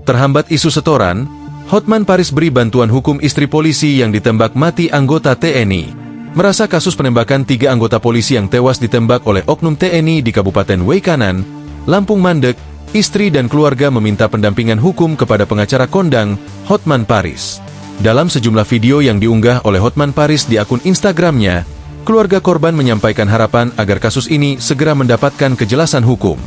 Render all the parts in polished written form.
Terhambat isu setoran, Hotman Paris beri bantuan hukum istri polisi yang ditembak mati anggota TNI. Merasa kasus penembakan 3 anggota polisi yang tewas ditembak oleh oknum TNI di Kabupaten Weikanan, Lampung mandek, istri dan keluarga meminta pendampingan hukum kepada pengacara kondang, Hotman Paris. Dalam sejumlah video yang diunggah oleh Hotman Paris di akun Instagramnya, keluarga korban menyampaikan harapan agar kasus ini segera mendapatkan kejelasan hukum.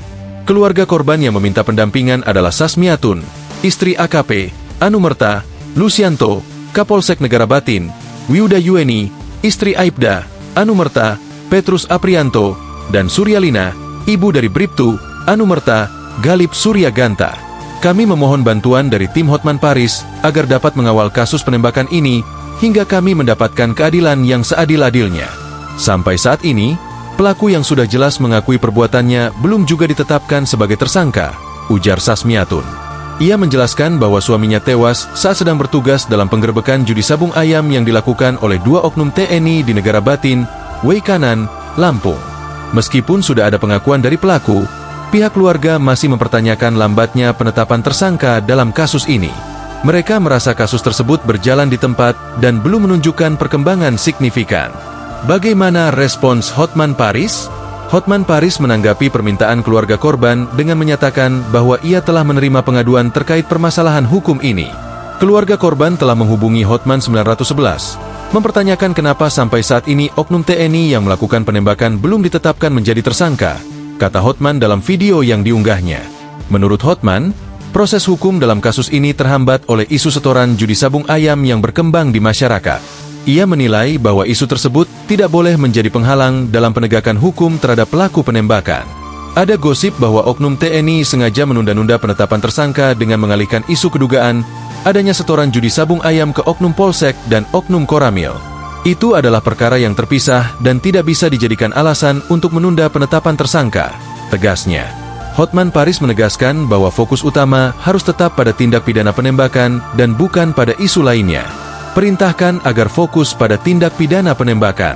Keluarga korban yang meminta pendampingan adalah Sasmiatun, istri AKP, Anumerta, Lucianto, Kapolsek Negara Batin, Wiuda Yueni, istri Aibda, Anumerta, Petrus Aprianto, dan Suryalina, ibu dari Bribtu, Anumerta, Galip Suryaganta. Kami memohon bantuan dari tim Hotman Paris agar dapat mengawal kasus penembakan ini hingga kami mendapatkan keadilan yang seadil-adilnya. Sampai saat ini, pelaku yang sudah jelas mengakui perbuatannya belum juga ditetapkan sebagai tersangka, ujar Sasmiatun. Ia menjelaskan bahwa suaminya tewas saat sedang bertugas dalam penggerebekan judi sabung ayam yang dilakukan oleh 2 oknum TNI di Negara Batin, Weikanan, Lampung. Meskipun sudah ada pengakuan dari pelaku, pihak keluarga masih mempertanyakan lambatnya penetapan tersangka dalam kasus ini. Mereka merasa kasus tersebut berjalan di tempat dan belum menunjukkan perkembangan signifikan. Bagaimana respons Hotman Paris? Hotman Paris menanggapi permintaan keluarga korban dengan menyatakan bahwa ia telah menerima pengaduan terkait permasalahan hukum ini. Keluarga korban telah menghubungi Hotman 911, mempertanyakan kenapa sampai saat ini oknum TNI yang melakukan penembakan belum ditetapkan menjadi tersangka, kata Hotman dalam video yang diunggahnya. Menurut Hotman, proses hukum dalam kasus ini terhambat oleh isu setoran judi sabung ayam yang berkembang di masyarakat. Ia menilai bahwa isu tersebut tidak boleh menjadi penghalang dalam penegakan hukum terhadap pelaku penembakan. Ada gosip bahwa oknum TNI sengaja menunda-nunda penetapan tersangka dengan mengalihkan isu kedugaan adanya setoran judi sabung ayam ke oknum Polsek dan oknum Koramil. Itu adalah perkara yang terpisah dan tidak bisa dijadikan alasan untuk menunda penetapan tersangka, tegasnya. Hotman Paris menegaskan bahwa fokus utama harus tetap pada tindak pidana penembakan dan bukan pada isu lainnya. Perintahkan agar fokus pada tindak pidana penembakan.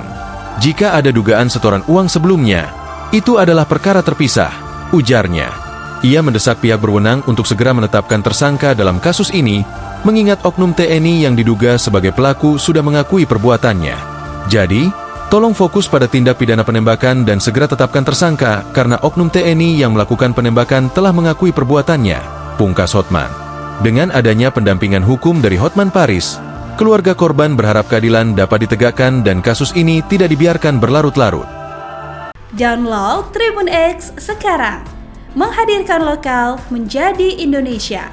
Jika ada dugaan setoran uang sebelumnya, itu adalah perkara terpisah, ujarnya. Ia mendesak pihak berwenang untuk segera menetapkan tersangka dalam kasus ini, mengingat oknum TNI yang diduga sebagai pelaku sudah mengakui perbuatannya. Jadi, tolong fokus pada tindak pidana penembakan dan segera tetapkan tersangka karena oknum TNI yang melakukan penembakan telah mengakui perbuatannya, pungkas Hotman. Dengan adanya pendampingan hukum dari Hotman Paris, keluarga korban berharap keadilan dapat ditegakkan dan kasus ini tidak dibiarkan berlarut-larut. Download Tribun X sekarang, menghadirkan lokal menjadi Indonesia.